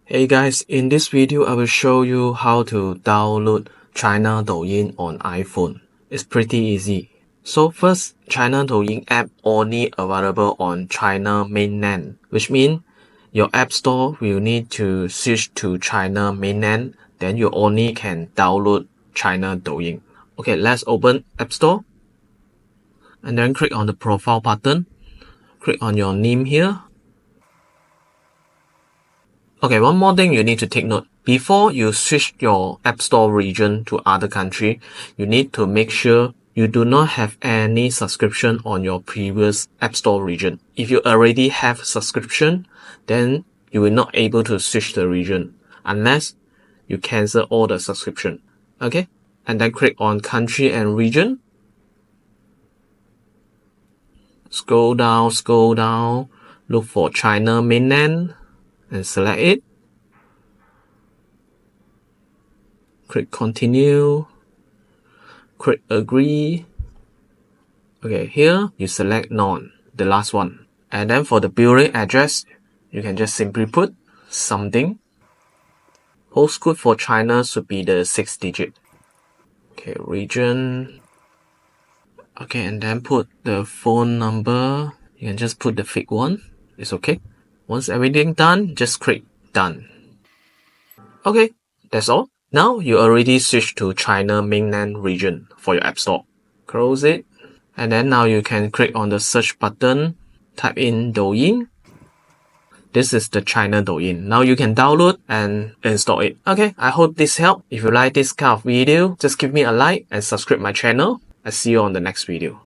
Hey guys, in this video I will show you how to download China Douyin on iPhone. It's pretty easy. So first, China Douyin app only available on China Mainland, which means your app store will need to switch to China Mainland, then you only can download China Douyin. Okay, let's open App Store and then click on the profile button. Click on your name here. Okay, one more thing you need to take note. Before you switch your App Store region to other country, you need to make sure you do not have any subscription on your previous App Store region. If you already have subscription, then you will not able to switch the region unless you cancel all the subscription. Okay, and then click on country and region. Scroll down, look for China Mainland and select it. Click continue, click agree. Okay, here you select none, the last one. And then for the billing address, you can just simply put something. Postcode for China should be the 6 digit. Okay, region. Okay, and then put the phone number. You can just put the fake one. It's okay. Once everything done, just click done. Okay, that's all. Now you already switched to China Mainland region for your App Store. Close it. And then now you can click on the search button, type in Douyin. This is the China Douyin. Now you can download and install it. Okay, I hope this helped. If you like this kind of video, just give me a like and subscribe my channel. I'll see you on the next video.